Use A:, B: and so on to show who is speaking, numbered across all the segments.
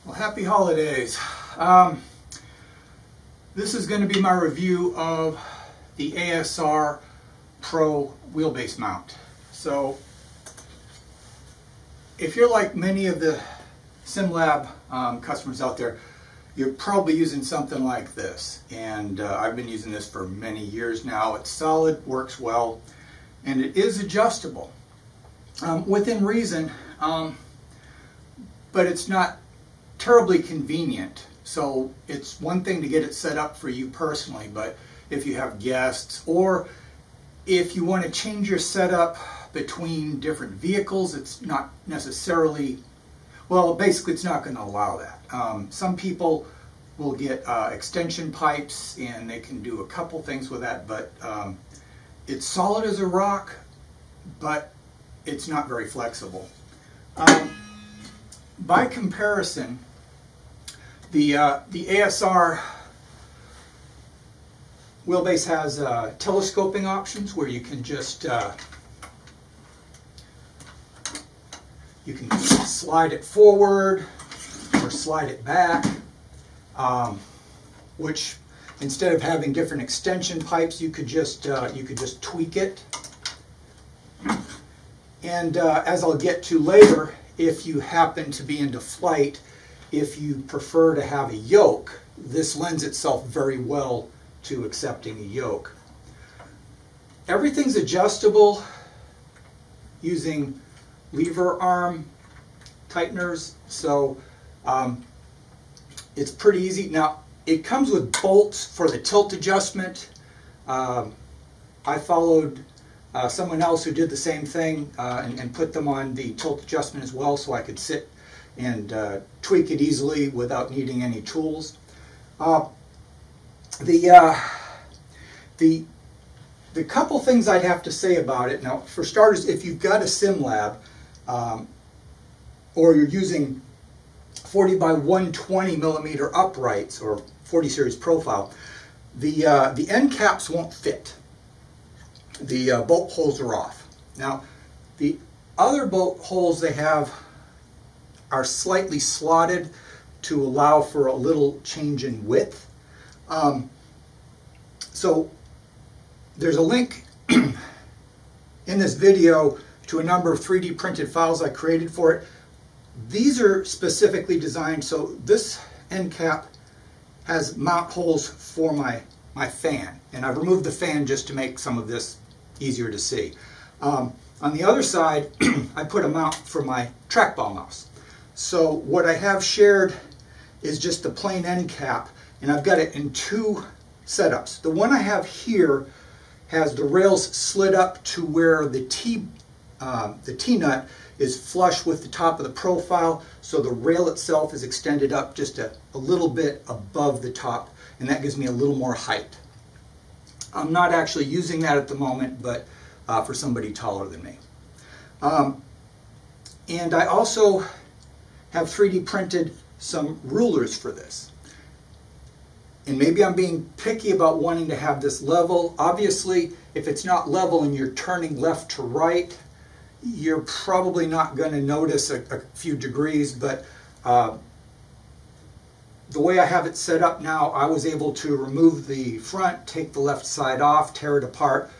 A: Well, happy holidays. This is going to be my review of the ASR Pro wheelbase mount. So, if you're like many of the SimLab customers out there, you're probably using something like this. And I've been using this for many years now. It's solid, works well, and it is adjustable within reason, but it's not terribly convenient. So it's one thing to get it set up for you personally, but if you have guests or if you want to change your setup between different vehicles, it's not necessarily, well, basically it's not going to allow that. Some people will get extension pipes and they can do a couple things with that, but it's solid as a rock, but it's not very flexible. By comparison, the ASR wheelbase has telescoping options where you can just you can slide it forward or slide it back, which instead of having different extension pipes, you could just tweak it. And as I'll get to later, if you happen to be into flight, if you prefer to have a yoke, this lends itself very well to accepting a yoke. Everything's adjustable using lever arm tighteners, so it's pretty easy. Now, it comes with bolts for the tilt adjustment. I followed someone else who did the same thing and put them on the tilt adjustment as well, so I could sit and tweak it easily without needing any tools. The couple things I'd have to say about it, now for starters, if you've got a SimLab or you're using 40 by 120 millimeter uprights or 40 series profile, the end caps won't fit. The bolt holes are off. Now, the other bolt holes they have are slightly slotted to allow for a little change in width. So there's a link in this video to a number of 3D printed files I created for it. These are specifically designed so this end cap has mount holes for my fan, and I've removed the fan just to make some of this easier to see. On the other side, I put a mount for my trackball mouse. So what I have shared is just the plain end cap, and I've got it in two setups. The one I have here has the rails slid up to where the T-nut is flush with the top of the profile, so the rail itself is extended up just a little bit above the top, and that gives me a little more height. I'm not actually using that at the moment, but for somebody taller than me. And I also have 3D printed some rulers for this. And maybe I'm being picky about wanting to have this level. Obviously, if it's not level and you're turning left to right, you're probably not going to notice a few degrees, but the way I have it set up now, I was able to remove the front, take the left side off, tear it apart,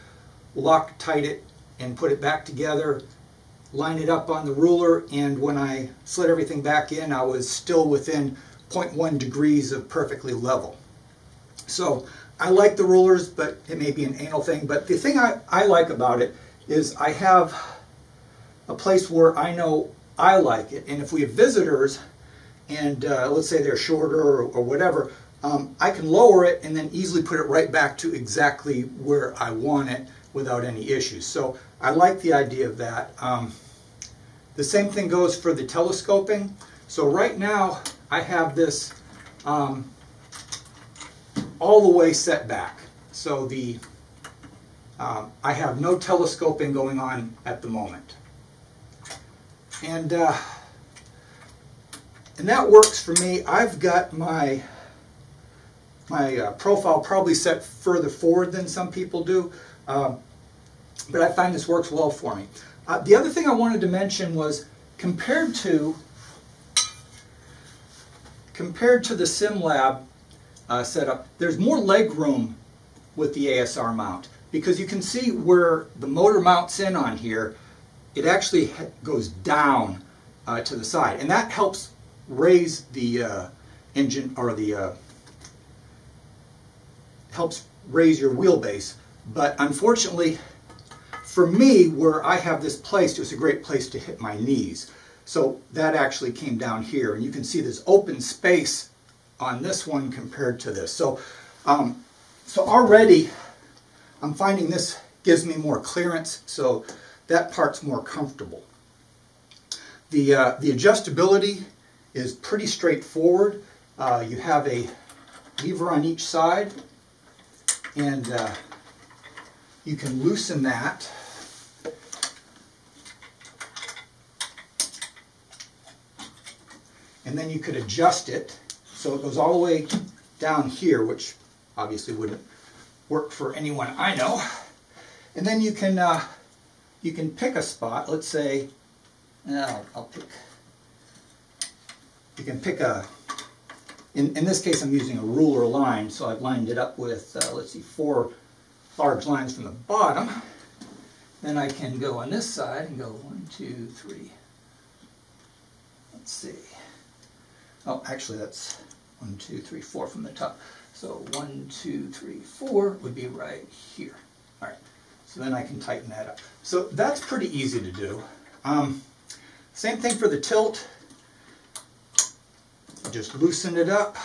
A: Loctite it, and put it back together, line it up on the ruler, and when I slid everything back in, I was still within 0.1 degrees of perfectly level. So I like the rulers, but it may be an anal thing. But the thing I like about it is I have a place where I know I like it, and if we have visitors, and let's say they're shorter or whatever, I can lower it and then easily put it right back to exactly where I want it without any issues. So I like the idea of that. The same thing goes for the telescoping. So right now I have this all the way set back. So I have no telescoping going on at the moment. And that works for me. I've got my profile probably set further forward than some people do, but I find this works well for me. The other thing I wanted to mention was compared to compared to the SimLab setup, there's more leg room with the ASR mount, because you can see where the motor mounts in on here, it actually goes down to the side, and that helps raise the engine, or the helps raise your wheelbase. But unfortunately for me, where I have this placed, it was a great place to hit my knees. So that actually came down here, and you can see there's open space on this one compared to this. So so already I'm finding this gives me more clearance, so that part's more comfortable. The adjustability is pretty straightforward. You have a lever on each side, and you can loosen that. And then you could adjust it so it goes all the way down here, which obviously wouldn't work for anyone I know. And then you can pick a spot. Let's say, I'll pick. You can pick a. In this case, I'm using a ruler line, so I've lined it up with let's see, 4 large lines from the bottom. Then I can go on this side and go 1, 2, 3. Let's see. Oh, actually, that's 1, 2, 3, 4 from the top. So 1, 2, 3, 4 would be right here. All right. So then I can tighten that up. So that's pretty easy to do. Same thing for the tilt. Just loosen it up.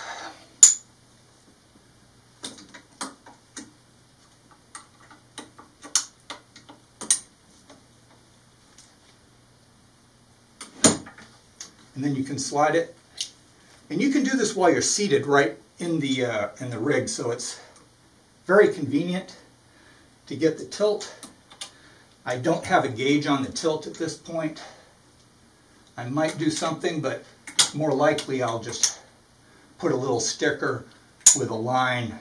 A: And then you can slide it. And you can do this while you're seated right in the rig, so it's very convenient to get the tilt. I don't have a gauge on the tilt at this point. I might do something, but more likely I'll just put a little sticker with a line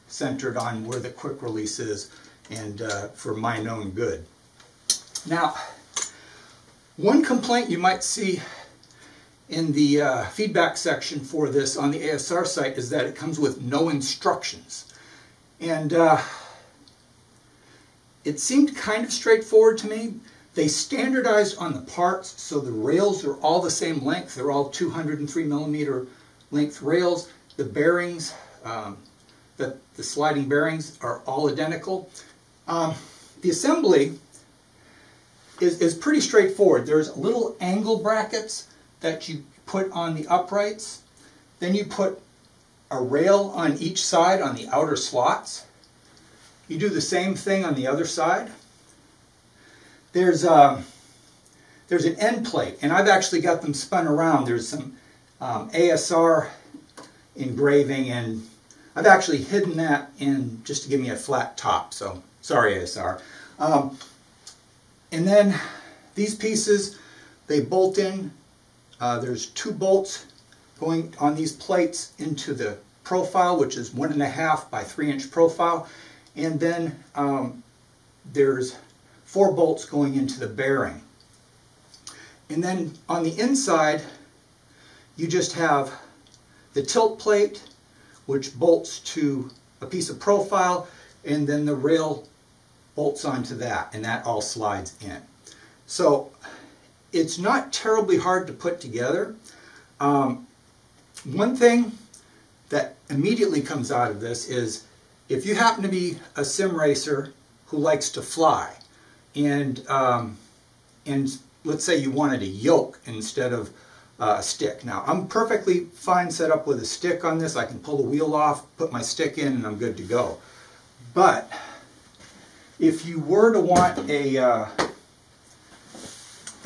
A: centered on where the quick release is, and for my known good. Now, one complaint you might see in the feedback section for this on the ASR site is that it comes with no instructions. And it seemed kind of straightforward to me. They standardized on the parts, so the rails are all the same length. They're all 203 millimeter length rails. The bearings, the sliding bearings are all identical. The assembly is pretty straightforward. There's little angle brackets that you put on the uprights. Then you put a rail on each side on the outer slots. You do the same thing on the other side. There's an end plate, and I've actually got them spun around. There's some ASR engraving, and I've actually hidden that in just to give me a flat top, so sorry ASR. And then these pieces, they bolt in. There's 2 bolts going on these plates into the profile, which is 1.5 by 3 inch profile, and then there's 4 bolts going into the bearing. And then on the inside, you just have the tilt plate, which bolts to a piece of profile, and then the rail bolts onto that, and that all slides in. So it's not terribly hard to put together. One thing that immediately comes out of this is if you happen to be a sim racer who likes to fly, and let's say you wanted a yoke instead of a stick. Now, I'm perfectly fine set up with a stick on this. I can pull the wheel off, put my stick in, and I'm good to go. But if you were to want a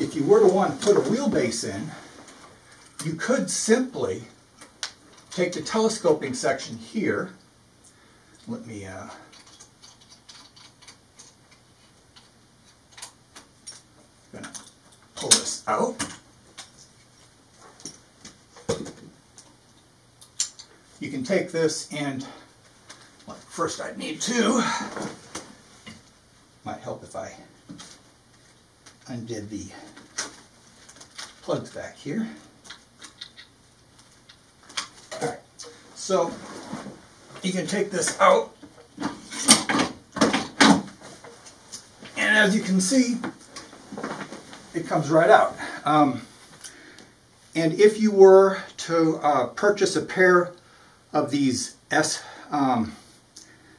A: if you were to want to put a wheelbase in, you could simply take the telescoping section here. Let me gonna pull this out. You can take this and, well, first I'd need to, might help if I undid the plugs back here. So you can take this out, and as you can see, it comes right out. And if you were to purchase a pair of these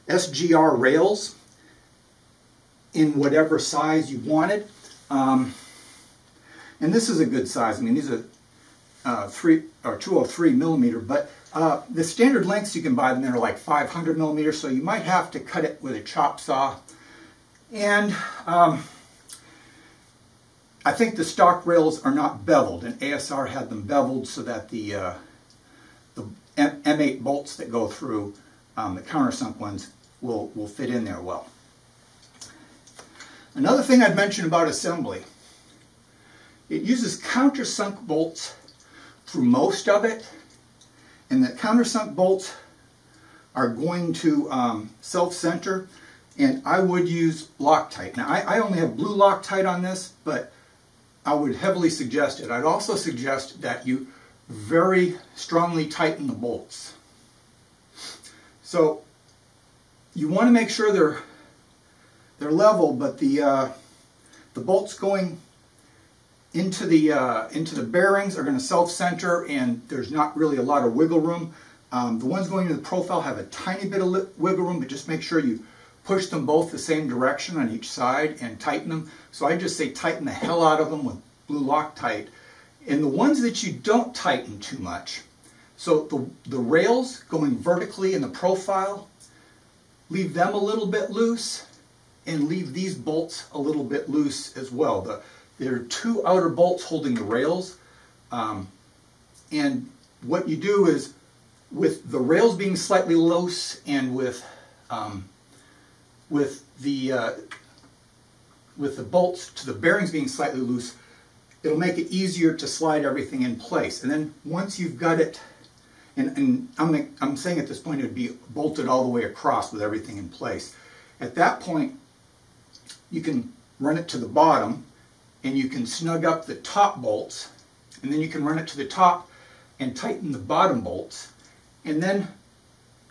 A: SGR rails in whatever size you wanted, and this is a good size. I mean, these are 203 millimeter, but the standard lengths you can buy them in are like 500 millimeters, so you might have to cut it with a chop saw. And I think the stock rails are not beveled, and ASR had them beveled so that the M8 bolts that go through the countersunk ones will fit in there well. Another thing I'd mention about assembly, it uses countersunk bolts through most of it, and the countersunk bolts are going to self-center, and I would use Loctite. Now I only have blue Loctite on this, but I would heavily suggest it. I'd also suggest that you very strongly tighten the bolts. So you want to make sure they're level, but the bolts going into the bearings are going to self-center, and there's not really a lot of wiggle room. The ones going into the profile have a tiny bit of wiggle room, but just make sure you push them both the same direction on each side and tighten them. So I just say tighten the hell out of them with blue Loctite. And the ones that you don't tighten too much, so the rails going vertically in the profile, leave them a little bit loose, and leave these bolts a little bit loose as well. There are two outer bolts holding the rails, and what you do is, with the rails being slightly loose and with the bolts to the bearings being slightly loose, it'll make it easier to slide everything in place. And then once you've got it, and I'm saying at this point it would be bolted all the way across with everything in place. At that point, you can run it to the bottom, and you can snug up the top bolts, and then you can run it to the top and tighten the bottom bolts, and then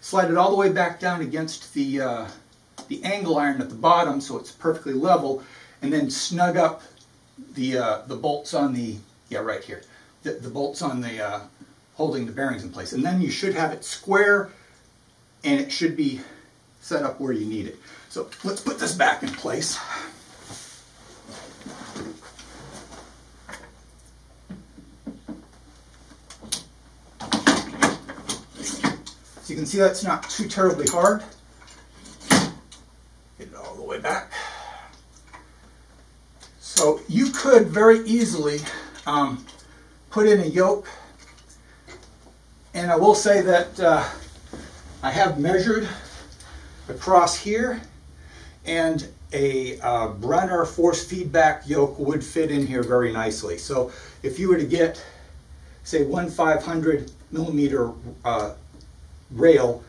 A: slide it all the way back down against the angle iron at the bottom so it's perfectly level, and then snug up the bolts on the, right here, the bolts on the holding the bearings in place. And then you should have it square, and it should be set up where you need it. So let's put this back in place. So you can see that's not too terribly hard. Get it all the way back. So you could very easily put in a yoke, and I will say that I have measured across here, and a Brenner force feedback yoke would fit in here very nicely. So if you were to get, say, 1/500 millimeter rail,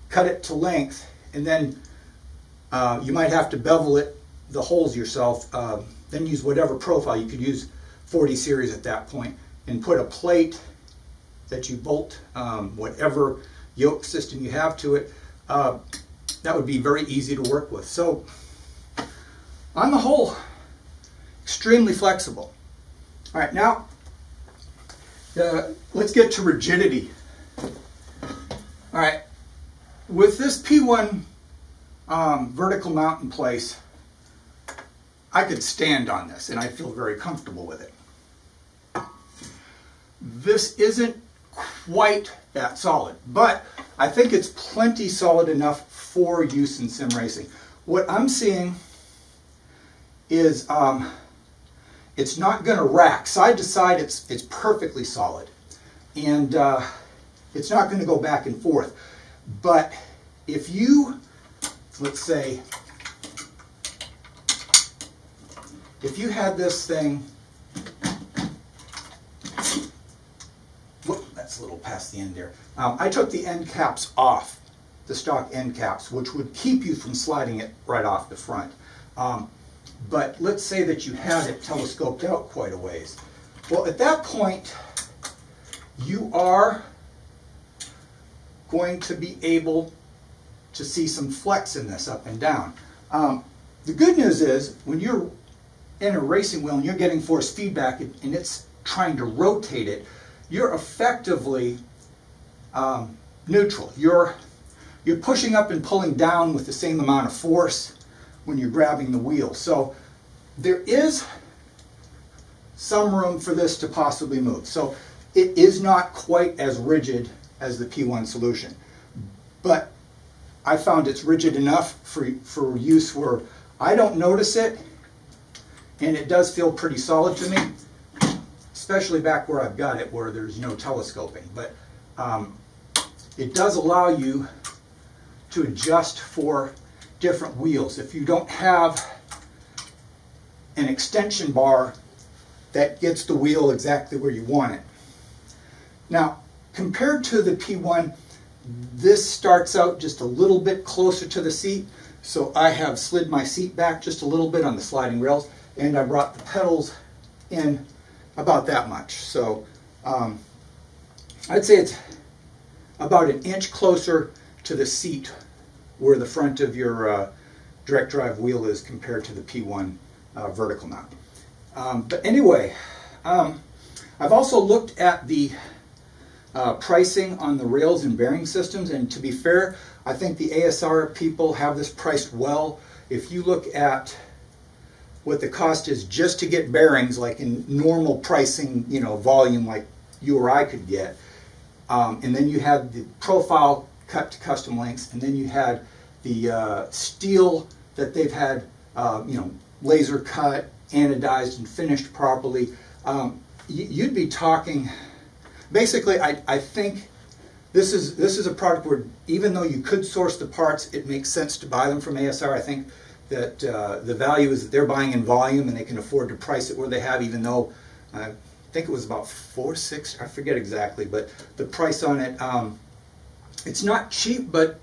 A: cut it to length, and then you might have to bevel it, the holes yourself, then use whatever profile. You could use 40 series at that point, and put a plate that you bolt whatever yoke system you have to it. That would be very easy to work with. So on the whole, extremely flexible. All right, now let's get to rigidity. All right, with this P1 vertical mount in place, I could stand on this and I feel very comfortable with it. This isn't quite that solid, but I think it's plenty solid enough for use in sim racing. What I'm seeing is it's not going to rack. Side to side, it's perfectly solid. And it's not going to go back and forth. But if you, let's say, if you had this thing, whoop, that's a little past the end there. I took the end caps off, the stock end caps, which would keep you from sliding it right off the front. But let's say that you had it telescoped out quite a ways. Well, at that point, you are going to be able to see some flex in this up and down. The good news is when you're in a racing wheel and you're getting force feedback and it's trying to rotate it, you're effectively neutral. You're pushing up and pulling down with the same amount of force when you're grabbing the wheel. So there is some room for this to possibly move. So it is not quite as rigid as the P1 solution, but I found it's rigid enough for use where I don't notice it, and it does feel pretty solid to me, especially back where I've got it where there's no telescoping. But it does allow you to adjust for different wheels. If you don't have an extension bar that gets the wheel exactly where you want it. Now, compared to the P1, this starts out just a little bit closer to the seat, so I have slid my seat back just a little bit on the sliding rails, and I brought the pedals in about that much. So I'd say it's about an inch closer to the seat where the front of your direct drive wheel is compared to the P1 vertical mount. But anyway, I've also looked at the pricing on the rails and bearing systems, and to be fair, I think the ASR people have this priced well. If you look at what the cost is just to get bearings, like in normal pricing, you know, volume like you or I could get, and then you had the profile cut to custom lengths, and then you had the steel that they've had, you know, laser cut, anodized, and finished properly, you'd be talking. Basically, I think this is a product where even though you could source the parts, it makes sense to buy them from ASR. I think that the value is that they're buying in volume and they can afford to price it where they have, even though I think it was about $460, I forget exactly, but the price on it, it's not cheap, but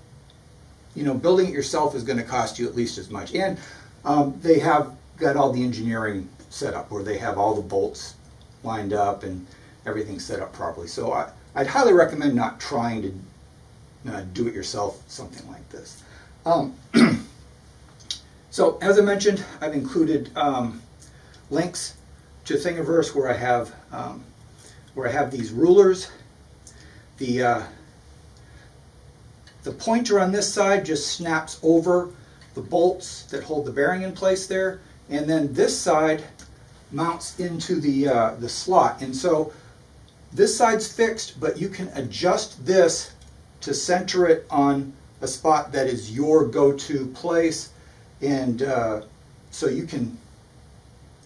A: you know, building it yourself is going to cost you at least as much. And they have got all the engineering set up where they have all the bolts lined up and everything set up properly. So I'd highly recommend not trying to do it yourself, something like this. So as I mentioned, I've included links to Thingiverse where I have these rulers. The pointer on this side just snaps over the bolts that hold the bearing in place there, and then this side mounts into the slot. And so this side's fixed, but you can adjust this to center it on a spot that is your go-to place, and so you can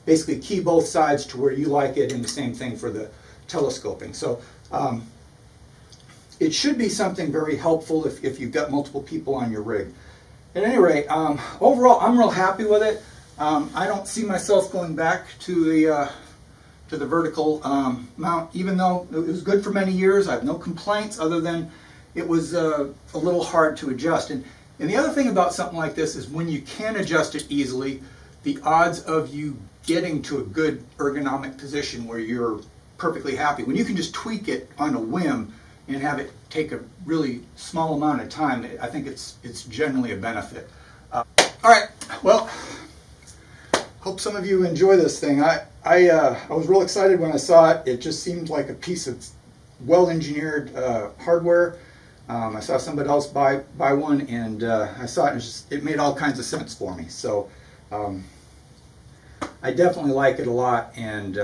A: basically key both sides to where you like it, and the same thing for the telescoping. So it should be something very helpful if you've got multiple people on your rig. At any rate, overall I'm real happy with it. I don't see myself going back to the vertical mount, even though it was good for many years. I have no complaints other than it was a little hard to adjust. And the other thing about something like this is when you can adjust it easily, the odds of you getting to a good ergonomic position where you're perfectly happy, when you can just tweak it on a whim and have it take a really small amount of time, I think it's generally a benefit. All right, well, hope some of you enjoy this thing. I was real excited when I saw it. It just seemed like a piece of well-engineered hardware. I saw somebody else buy one, and I saw it, and it made all kinds of sense for me. So I definitely like it a lot, and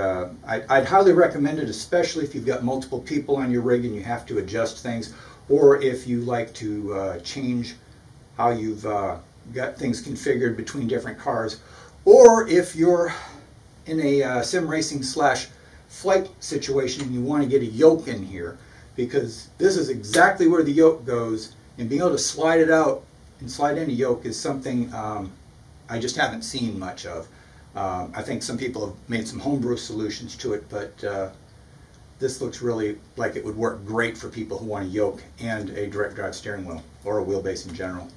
A: I'd highly recommend it, especially if you've got multiple people on your rig and you have to adjust things, or if you like to change how you've got things configured between different cars, or if you're in a sim racing / flight situation and you want to get a yoke in here, because this is exactly where the yoke goes, and being able to slide it out and slide in a yoke is something I just haven't seen much of. I think some people have made some homebrew solutions to it, but this looks really like it would work great for people who want a yoke and a direct drive steering wheel, or a wheelbase in general.